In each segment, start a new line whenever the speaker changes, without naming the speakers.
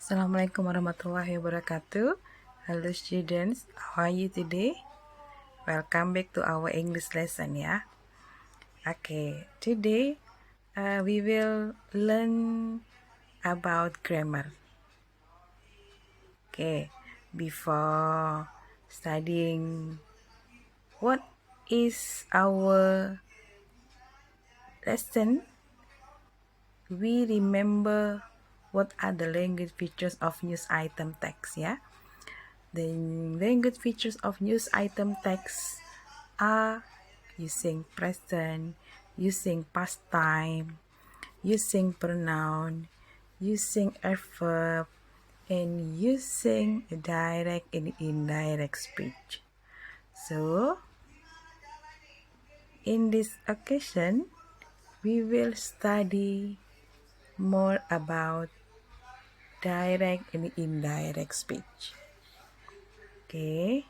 Assalamualaikum warahmatullahi wabarakatuh. Hello students, how are you today? Welcome back to our English lesson ya. Okay, today we will learn about grammar. Okay, before studying what is our lesson, we remember what are the language features of news item text ya. The language features of news item text are using present, using past time, using pronoun, using adverb, and using direct and indirect speech. So, in this occasion, we will study more about direct and indirect speech. Okay.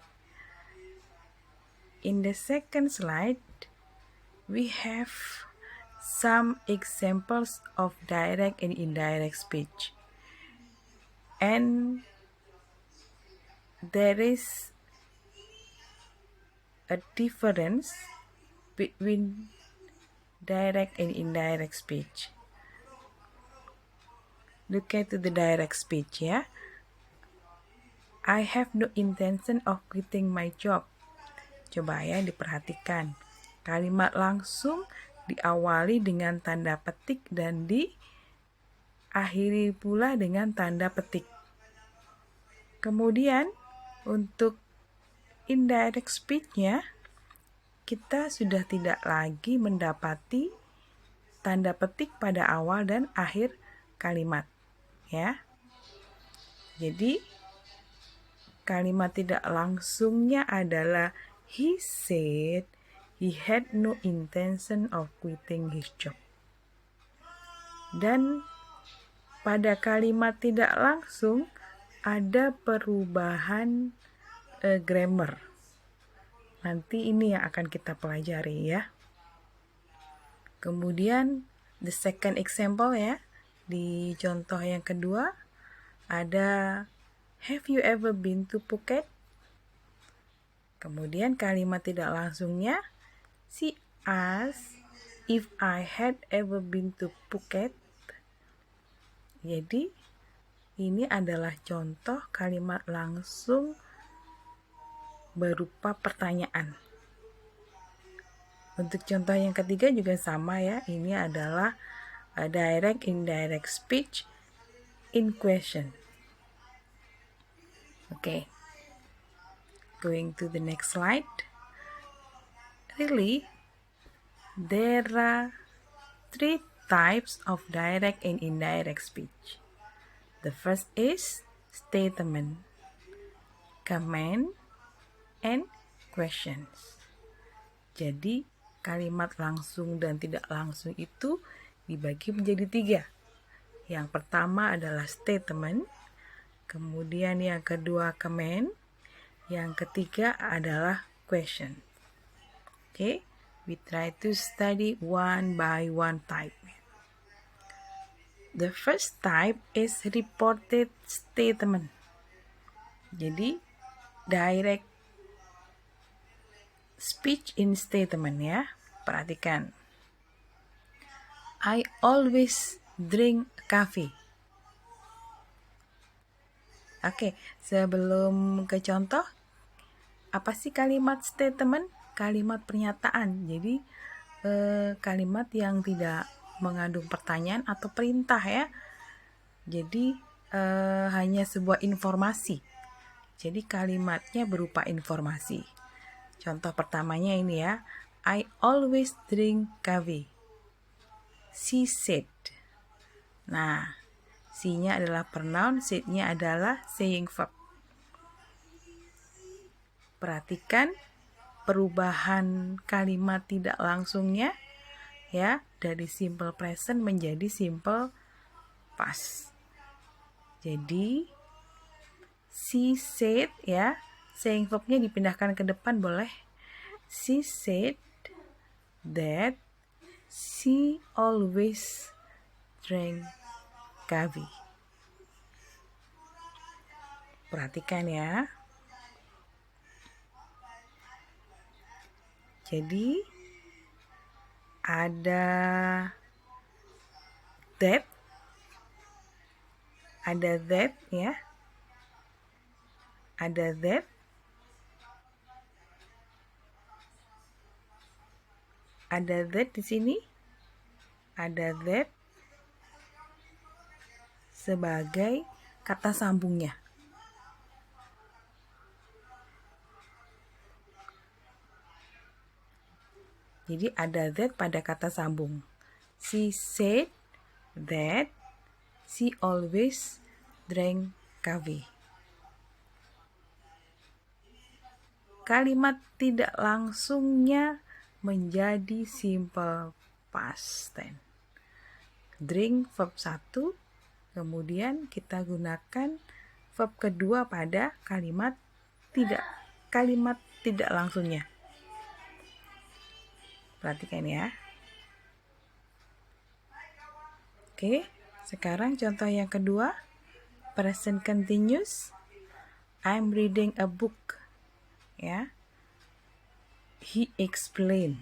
In the second slide, we have some examples of direct and indirect speech. And there is a difference between direct and indirect speech. Look at the direct speech ya. I have no intention of quitting my job. Coba ya diperhatikan. Kalimat langsung diawali dengan tanda petik dan diakhiri pula dengan tanda petik. Kemudian untuk indirect speech-nya, kita sudah tidak lagi mendapati tanda petik pada awal dan akhir kalimat ya. Jadi kalimat tidak langsungnya adalah he said he had no intention of quitting his job. Dan pada kalimat tidak langsung ada perubahan grammar. Nanti ini yang akan kita pelajari ya. Kemudian the second example ya. Di contoh yang kedua ada have you ever been to Phuket? Kemudian kalimat tidak langsungnya she asked if I had ever been to Phuket. Jadi ini adalah contoh kalimat langsung berupa pertanyaan. Untuk contoh yang ketiga juga sama ya. Ini adalah direct indirect speech in question. Okay. Going to the next slide. Really, there are three types of direct and indirect speech. The first is statement, comment, and questions. Jadi kalimat langsung dan tidak langsung itu dibagi menjadi tiga. Yang pertama adalah statement, kemudian yang kedua comment, yang ketiga adalah question. Okay, we try to study one by one type. The first type is reported statement. Jadi direct speech in statement ya. Perhatikan. I always drink coffee. Oke, sebelum ke contoh, apa sih kalimat statement? Kalimat pernyataan. Jadi kalimat yang tidak mengandung pertanyaan atau perintah ya. Jadi hanya sebuah informasi. Jadi kalimatnya berupa informasi. Contoh pertamanya ini ya. I always drink coffee. She said. Nah, she-nya adalah pronoun, said-nya adalah saying verb. Perhatikan perubahan kalimat tidak langsungnya ya, dari simple present menjadi simple past. Jadi she said ya, saying verb-nya dipindahkan ke depan boleh. She said that she always drank coffee. Perhatikan ya. Jadi ada that ya. Ada that. Ada that di sini. Ada that sebagai kata sambungnya. Jadi ada that pada kata sambung. She said that she always drank coffee. Kalimat tidak langsungnya menjadi simple past tense. Drink verb 1, kemudian kita gunakan verb kedua pada kalimat tidak langsungnya. Perhatikan ya. Oke, sekarang contoh yang kedua, present continuous. I'm reading a book. Ya. He explained.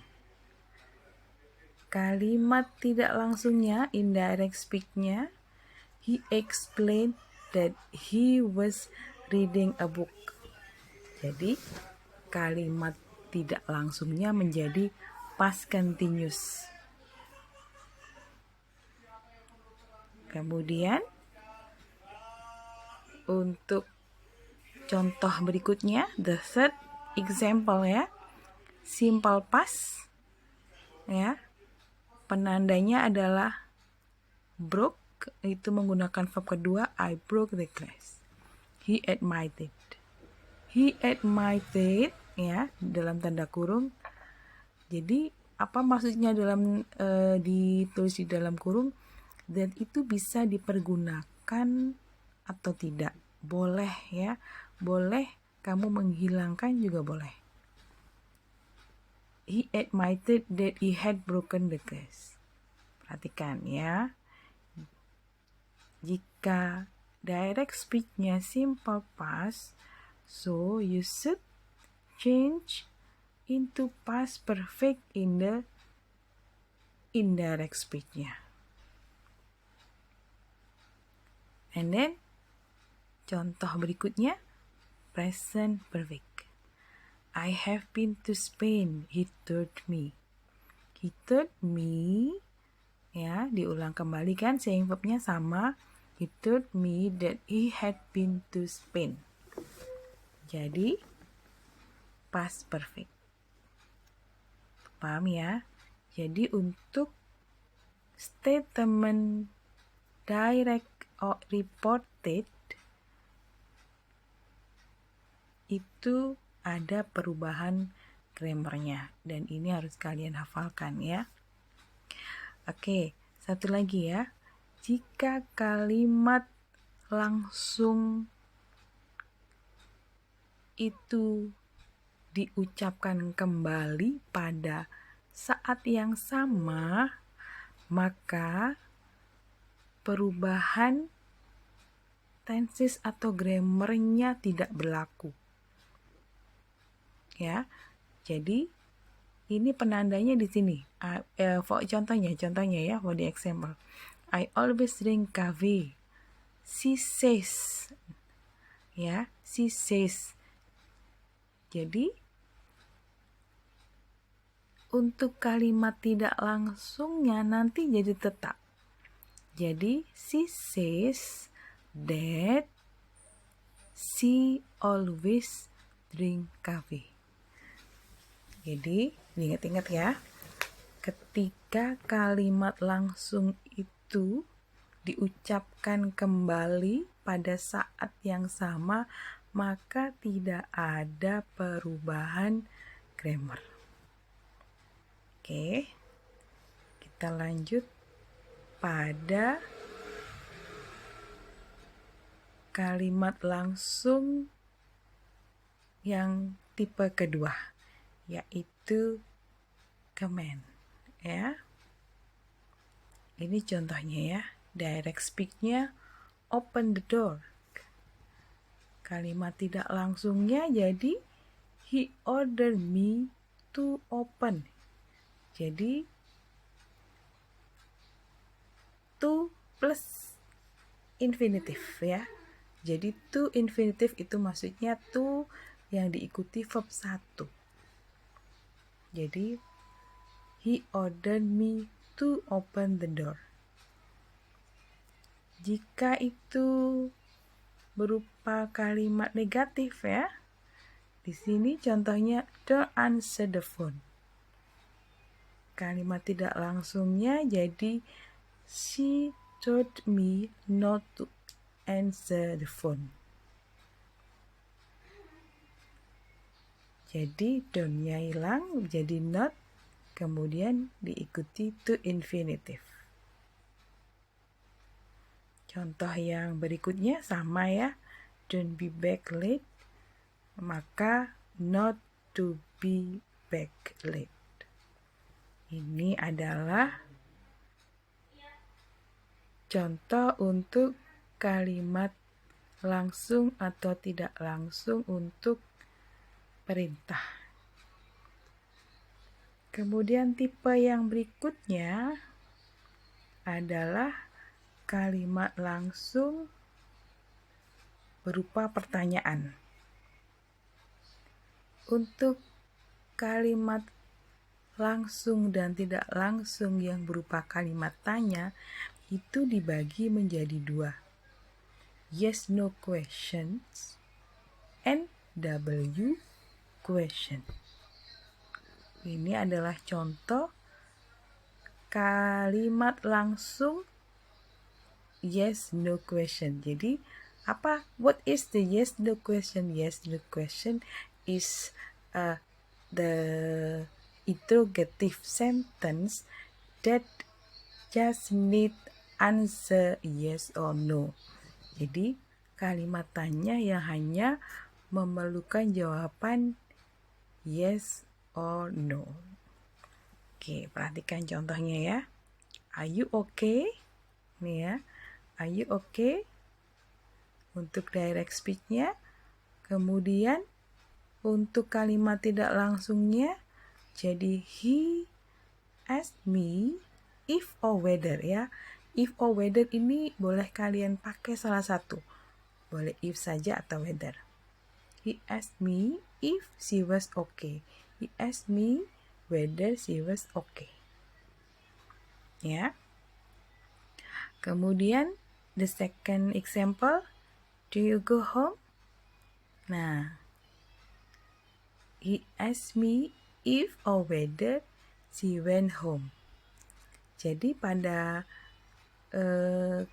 Kalimat tidak langsungnya, indirect speech-nya, he explained that he was reading a book. Jadi, kalimat tidak langsungnya menjadi past continuous. Kemudian, untuk contoh berikutnya, the third example ya, simple past ya. Penandanya adalah broke, itu menggunakan verb kedua, I broke the glass. He admitted. He admitted ya, dalam tanda kurung. Jadi apa maksudnya dalam ditulis di dalam kurung? That itu bisa dipergunakan atau tidak. Boleh ya. Boleh kamu menghilangkan juga boleh. He admitted that he had broken the glass. Perhatikan ya. Jika direct speech-nya simple past, so you should change into past perfect in the indirect speech-nya. And then contoh berikutnya, present perfect. I have been to Spain, he told me. He told me, ya, diulang kembali kan, saying verb-nya sama. He told me that he had been to Spain. Jadi, past perfect. Paham ya? Jadi, untuk statement direct or reported, itu ada perubahan grammarnya. Dan ini harus kalian hafalkan ya. Oke, satu lagi ya. Jika kalimat langsung itu diucapkan kembali pada saat yang sama, maka perubahan tenses atau grammarnya tidak berlaku. Ya, jadi ini penandanya di sini. Contohnya ya, for the example. I always drink coffee. She says. Ya, she says. Jadi, untuk kalimat tidak langsungnya nanti jadi tetap. Jadi, she says that she always drink coffee. Jadi, ingat-ingat ya. Ketika kalimat langsung itu diucapkan kembali pada saat yang sama, maka tidak ada perubahan grammar. Oke, kita lanjut pada kalimat langsung yang tipe kedua, yaitu command. Ya, ini contohnya ya, direct speech-nya open the door. Kalimat tidak langsungnya jadi he ordered me to open. Jadi to plus infinitif ya. Jadi to infinitif itu maksudnya to yang diikuti verb 1. Jadi he ordered me to open the door. Jika itu berupa kalimat negatif ya. Di sini contohnya don't answer the phone. Kalimat tidak langsungnya jadi she told me not to answer the phone. Jadi don't-nya hilang jadi not, kemudian diikuti to infinitive. Contoh yang berikutnya sama ya, don't be back late, maka not to be back late. Ini adalah contoh untuk kalimat langsung atau tidak langsung untuk perintah. Kemudian tipe yang berikutnya adalah kalimat langsung berupa pertanyaan. Untuk kalimat langsung dan tidak langsung yang berupa kalimat tanya itu dibagi menjadi 2. Yes no questions and W question. Ini adalah contoh kalimat langsung yes no question. Jadi apa? What is the yes no question? Yes no question is the interrogative sentence that just need answer yes or no. Jadi kalimat tanya yang hanya memerlukan jawaban yes or no. Oke, perhatikan contohnya ya. Are you okay? Nih ya. Are you okay? Untuk direct speech-nya. Kemudian untuk kalimat tidak langsungnya jadi he asked me if or whether ya. If or whether ini boleh kalian pakai salah satu. Boleh if saja atau whether. He asked me if she was okay. He asked me whether she was okay. Ya. Kemudian the second example, do you go home? Nah, he asked me if or whether she went home. Jadi pada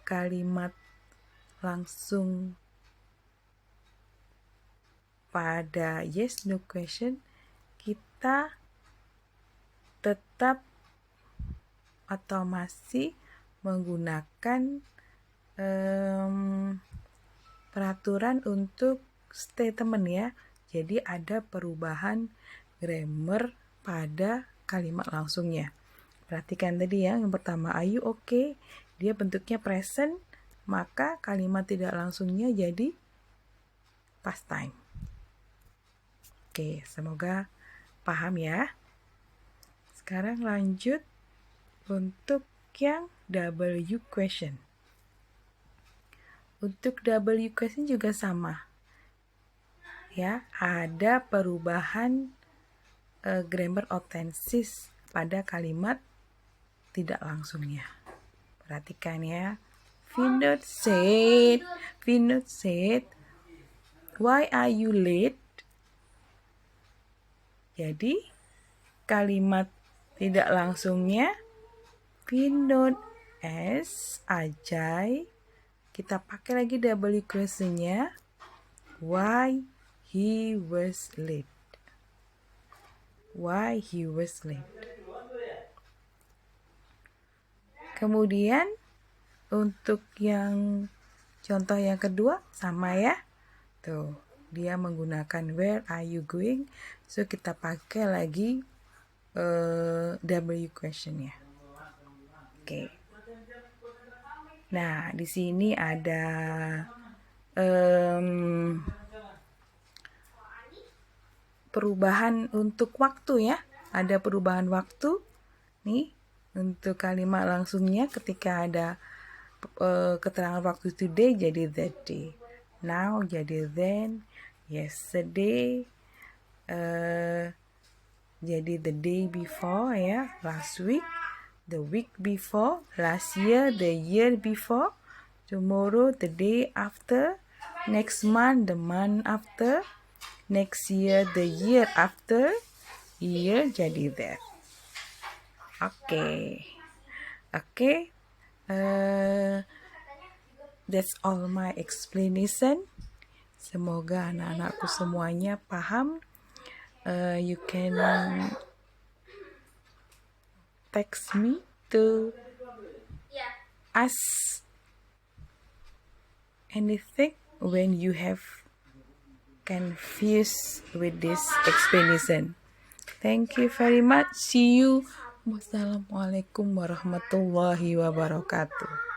kalimat langsung pada yes no question kita tetap atau masih menggunakan peraturan untuk statement ya. Jadi ada perubahan grammar pada kalimat langsungnya. Perhatikan tadi ya, yang pertama are you okay? Dia bentuknya present, maka kalimat tidak langsungnya jadi past time. Oke, semoga paham ya. Sekarang lanjut untuk yang W question. Untuk W question juga sama. Ya, ada perubahan grammar otensis pada kalimat tidak langsungnya. Perhatikan ya. Vinod said, why are you late? Jadi kalimat tidak langsungnya Vinod as Ajay. Kita pakai lagi W questionnya. Why he was late. Why he was late. Kemudian untuk yang contoh yang kedua sama ya. Tuh, dia menggunakan where are you going. So kita pakai lagi W questionnya. Oke. Nah, di sini ada perubahan untuk waktu ya. Ada perubahan waktu nih untuk kalimat langsungnya ketika ada keterangan waktu today jadi that day, now jadi then, yesterday jadi the day before ya, last week, the week before, last year, the year before, tomorrow, the day after, next month, the month after, next year, the year after, year jadi that. Okay. That's all my explanation. Semoga anak-anakku semuanya paham. You can text me to ask anything when you have confused with this explanation. Thank you very much. See you. Wassalamualaikum warahmatullahi wabarakatuh.